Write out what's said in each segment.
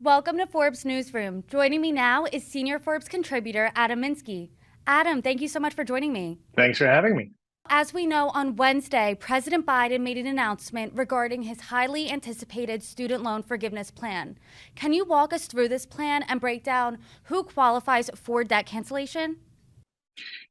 Welcome to Forbes Newsroom. Joining me now is senior Forbes contributor Adam Minsky. Adam, thank you so much for joining me. Thanks for having me. As we know, on Wednesday, President Biden made an announcement regarding his highly anticipated student loan forgiveness plan. Can you walk us through this plan and break down who qualifies for debt cancellation?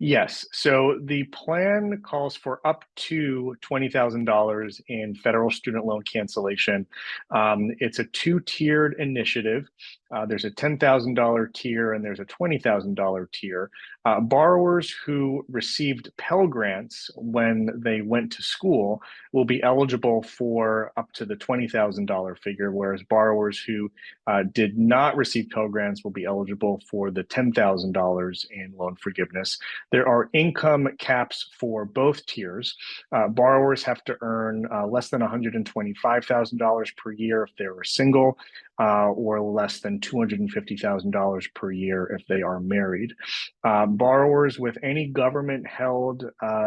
Yes. So the plan calls for up to $20,000 in federal student loan cancellation. It's a two-tiered initiative. There's a $10,000 tier and there's a $20,000 tier. Borrowers who received Pell grants when they went to school will be eligible for up to the $20,000 figure, whereas borrowers who did not receive Pell grants will be eligible for the $10,000 in loan forgiveness. There are income caps for both tiers. Borrowers have to earn less than $125,000 per year if they were single, or less than $250,000 per year if they are married. Borrowers with any government-held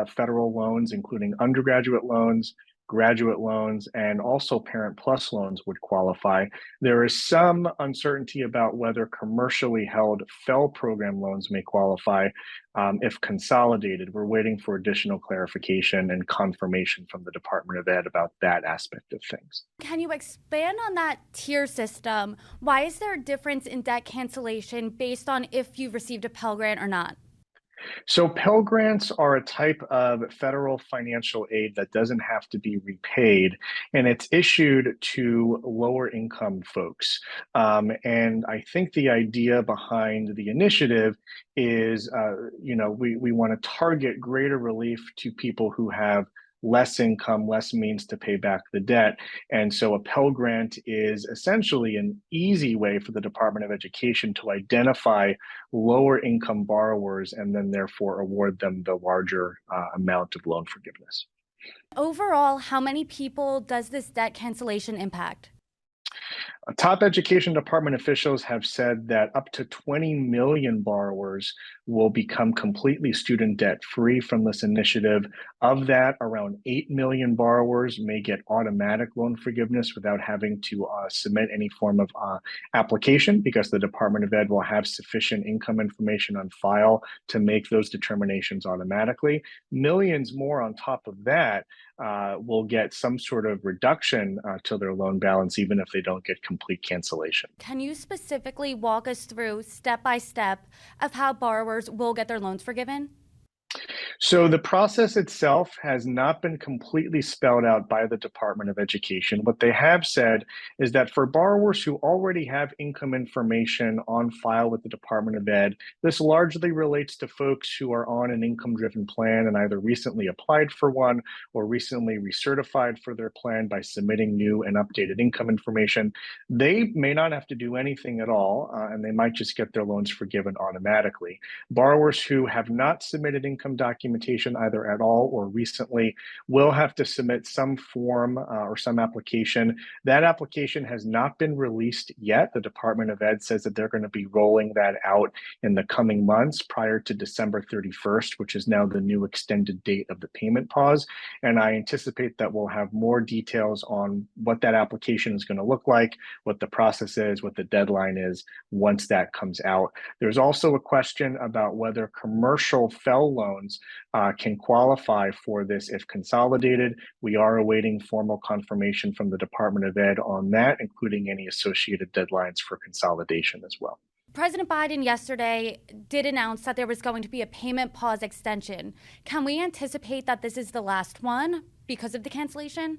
federal loans, including undergraduate loans, graduate loans, and also Parent Plus loans would qualify. There is some uncertainty about whether commercially held Pell program loans may qualify if consolidated. We're waiting for additional clarification and confirmation from the Department of Ed about that aspect of things. Can you expand on that tier system? Why is there a difference in debt cancellation based on if you received a Pell Grant or not? So Pell Grants are a type of federal financial aid that doesn't have to be repaid, and it's issued to lower income folks. And I think the idea behind the initiative is, we want to target greater relief to people who have less income, less means to pay back the debt. And so a Pell Grant is essentially an easy way for the Department of Education to identify lower income borrowers and then therefore award them the larger amount of loan forgiveness. Overall, how many people does this debt cancellation impact? Top education department officials have said that up to 20 million borrowers will become completely student debt free from this initiative. Of that, around 8 million borrowers may get automatic loan forgiveness without having to submit any form of application, because the Department of Ed will have sufficient income information on file to make those determinations automatically. Millions more on top of that will get some sort of reduction to their loan balance, even if they don't get complete cancellation. Can you specifically walk us through step by step of how borrowers will get their loans forgiven? So the process itself has not been completely spelled out by the Department of Education. What they have said is that for borrowers who already have income information on file with the Department of Ed, this largely relates to folks who are on an income-driven plan and either recently applied for one or recently recertified for their plan by submitting new and updated income information. They may not have to do anything at all, and they might just get their loans forgiven automatically. Borrowers who have not submitted income documentation either at all or recently will have to submit some form or some application. That application has not been released yet. The Department of Ed says that they're going to be rolling that out in the coming months prior to December 31st, which is now the new extended date of the payment pause. And I anticipate that we'll have more details on what that application is going to look like, what the process is, what the deadline is once that comes out. There's also a question about whether commercial Pell loans can qualify for this if consolidated. We are awaiting formal confirmation from the Department of Ed on that, including any associated deadlines for consolidation as well. President Biden yesterday did announce that there was going to be a payment pause extension. Can we anticipate that this is the last one because of the cancellation?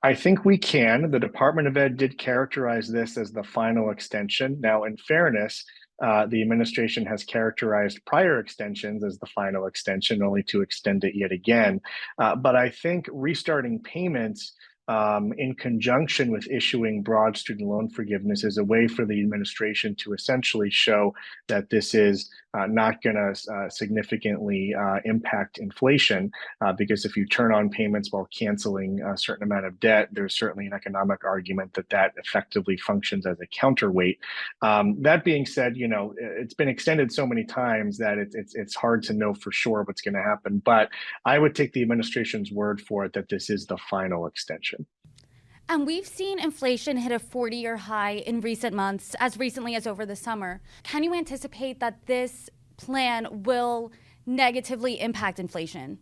I think we can. The Department of Ed did characterize this as the final extension. Now, in fairness, the administration has characterized prior extensions as the final extension, only to extend it yet again. But I think restarting payments in conjunction with issuing broad student loan forgiveness is a way for the administration to essentially show that this is not going to significantly impact inflation, because if you turn on payments while canceling a certain amount of debt, there's certainly an economic argument that that effectively functions as a counterweight. That being said, it's been extended so many times that it's hard to know for sure what's going to happen. But I would take the administration's word for it that this is the final extension. And we've seen inflation hit a 40-year high in recent months, as recently as over the summer. Can you anticipate that this plan will negatively impact inflation?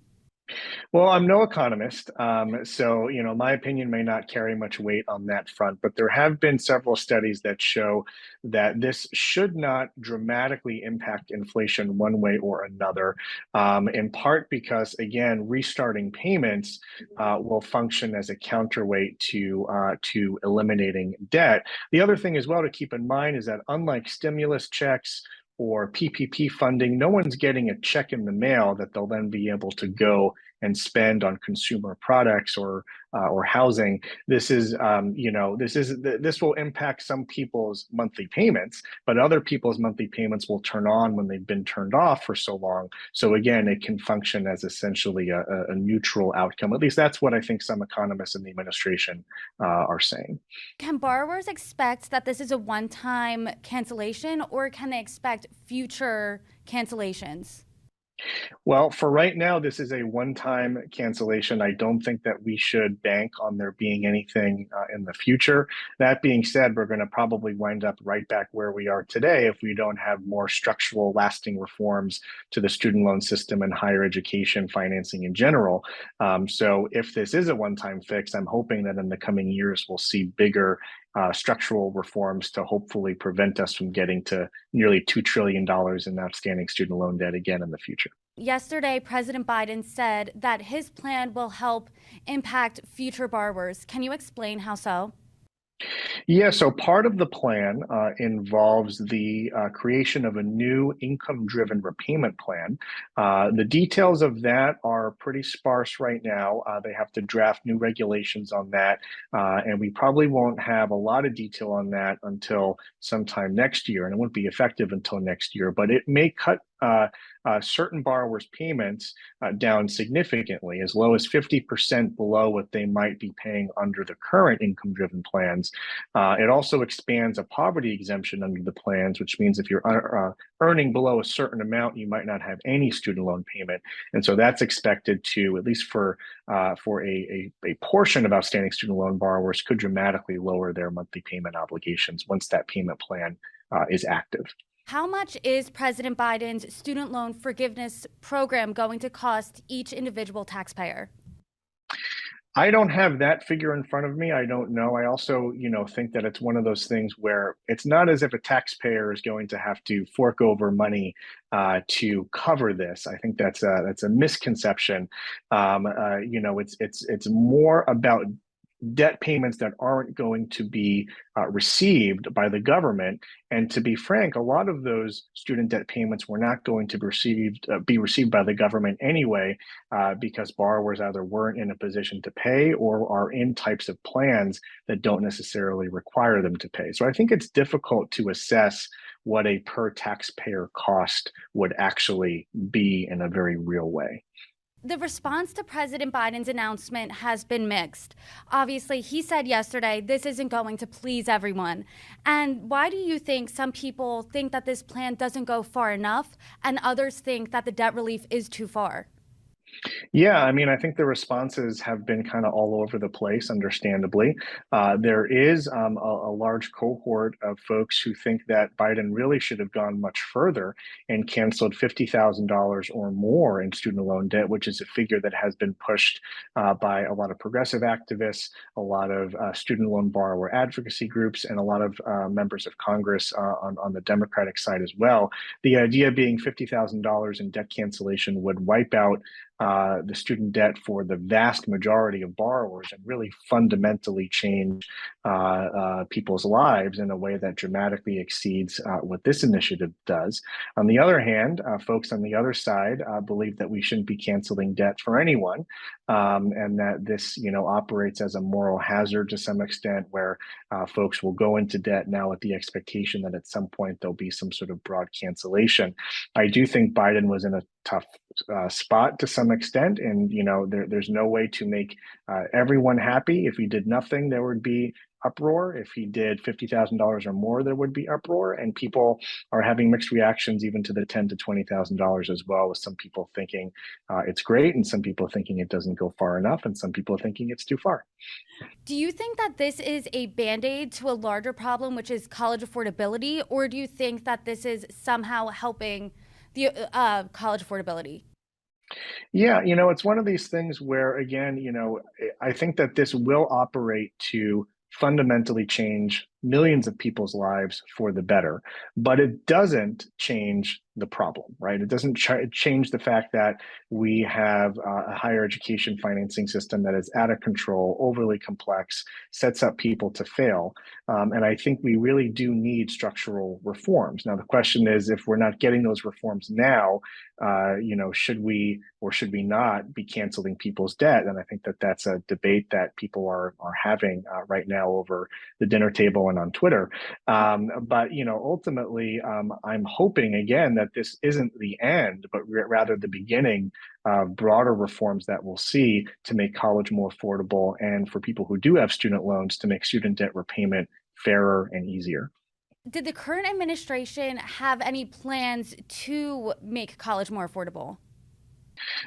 Well, I'm no economist, so my opinion may not carry much weight on that front. But there have been several studies that show that this should not dramatically impact inflation one way or another. In part because, again, restarting payments will function as a counterweight to eliminating debt. The other thing as well to keep in mind is that unlike stimulus checks or PPP funding, no one's getting a check in the mail that they'll then be able to go and spend on consumer products or housing. This will impact some people's monthly payments, but other people's monthly payments will turn on when they've been turned off for so long. So again, it can function as essentially a neutral outcome. At least that's what I think some economists in the administration are saying. Can borrowers expect that this is a one-time cancellation, or can they expect future cancellations? Well, for right now, this is a one-time cancellation. I don't think that we should bank on there being anything in the future. That being said, we're going to probably wind up right back where we are today if we don't have more structural, lasting reforms to the student loan system and higher education financing in general. So if this is a one-time fix, I'm hoping that in the coming years, we'll see bigger structural reforms to hopefully prevent us from getting to nearly $2 trillion in outstanding student loan debt again in the future. Yesterday, President Biden said that his plan will help impact future borrowers. Can you explain how so? Yeah, so part of the plan involves the creation of a new income-driven repayment plan. The details of that are pretty sparse right now. They have to draft new regulations on that, and we probably won't have a lot of detail on that until sometime next year, and it won't be effective until next year, but it may cut certain borrowers' payments down significantly, as low as 50% below what they might be paying under the current income-driven plans. It also expands a poverty exemption under the plans, which means if you're earning below a certain amount, you might not have any student loan payment. And so that's expected to, at least for a portion of outstanding student loan borrowers, could dramatically lower their monthly payment obligations once that payment plan is active. How much is President Biden's student loan forgiveness program going to cost each individual taxpayer? I don't have that figure in front of me. I don't know. I also, think that it's one of those things where it's not as if a taxpayer is going to have to fork over money to cover this. I think that's a misconception. It's more about debt payments that aren't going to be received by the government. And to be frank, a lot of those student debt payments were not going to be received by the government anyway, because borrowers either weren't in a position to pay or are in types of plans that don't necessarily require them to pay. So I think it's difficult to assess what a per taxpayer cost would actually be in a very real way. The response to President Biden's announcement has been mixed. Obviously, he said yesterday this isn't going to please everyone. And why do you think some people think that this plan doesn't go far enough and others think that the debt relief is too far? Yeah, I mean, I think the responses have been kind of all over the place, understandably. There is a large cohort of folks who think that Biden really should have gone much further and canceled $50,000 or more in student loan debt, which is a figure that has been pushed by a lot of progressive activists, a lot of student loan borrower advocacy groups, and a lot of members of Congress on the Democratic side as well. The idea being $50,000 in debt cancellation would wipe out the student debt for the vast majority of borrowers and really fundamentally change people's lives in a way that dramatically exceeds what this initiative does. On the other hand, folks on the other side believe that we shouldn't be canceling debt for anyone, and that this, operates as a moral hazard to some extent, where folks will go into debt now with the expectation that at some point there'll be some sort of broad cancellation. I do think Biden was in a tough spot to some extent, and there's no way to make everyone happy. If he did nothing, there would be uproar. If he did $50,000 or more, there would be uproar. And people are having mixed reactions even to the $10,000 to $20,000 as well, with some people thinking it's great and some people thinking it doesn't go far enough and some people thinking it's too far. Do you think that this is a band-aid to a larger problem, which is college affordability, or do you think that this is somehow helping the college affordability? Yeah, it's one of these things where, again, I think that this will operate to fundamentally change millions of people's lives for the better, but it doesn't change the problem, right? It doesn't change the fact that we have a higher education financing system that is out of control, overly complex, sets up people to fail. And I think we really do need structural reforms. Now, the question is, if we're not getting those reforms now, should we or should we not be canceling people's debt? And I think that that's a debate that people are having right now over the dinner table and on Twitter. But ultimately, I'm hoping again that this isn't the end, but rather the beginning of broader reforms that we'll see to make college more affordable, and for people who do have student loans to make student debt repayment fairer and easier. Did the current administration have any plans to make college more affordable?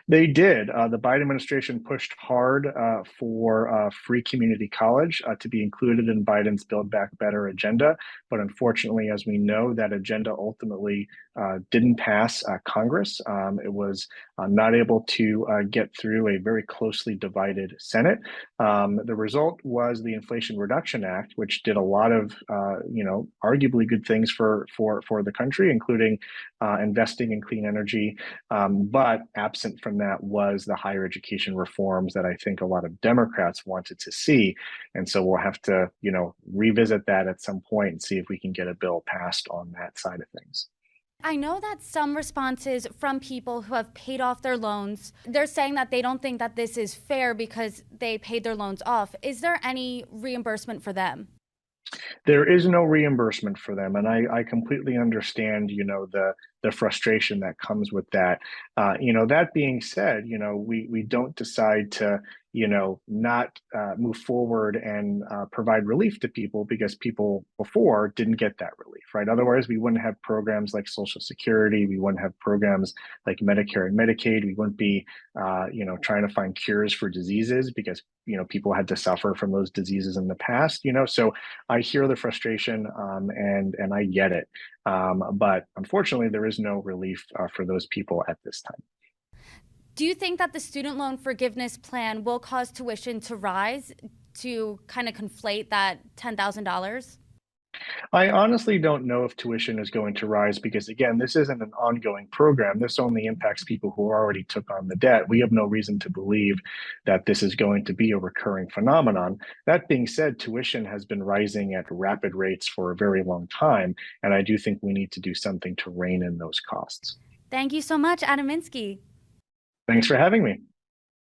They did. The Biden administration pushed hard for free community college to be included in Biden's Build Back Better agenda. But unfortunately, as we know, that agenda ultimately didn't pass Congress. It was not able to get through a very closely divided Senate. The result was the Inflation Reduction Act, which did a lot of, arguably good things for the country, including investing in clean energy. But absent from that was the higher education reforms that I think a lot of Democrats wanted to see. And so we'll have to, revisit that at some point and see if we can get a bill passed on that side of things. I know that some responses from people who have paid off their loans, they're saying that they don't think that this is fair because they paid their loans off. Is there any reimbursement for them? There is no reimbursement for them, and I completely understand, the frustration that comes with that. That being said, we don't decide to, not move forward and provide relief to people because people before didn't get that relief, right? Otherwise, we wouldn't have programs like Social Security, we wouldn't have programs like Medicare and Medicaid, we wouldn't be, trying to find cures for diseases because people had to suffer from those diseases in the past. So I hear the frustration, and I get it. But unfortunately, there is no relief for those people at this time. Do you think that the student loan forgiveness plan will cause tuition to rise to kind of conflate that $10,000? I honestly don't know if tuition is going to rise because, again, this isn't an ongoing program. This only impacts people who already took on the debt. We have no reason to believe that this is going to be a recurring phenomenon. That being said, tuition has been rising at rapid rates for a very long time, and I do think we need to do something to rein in those costs. Thank you so much, Adam Minsky. Thanks for having me.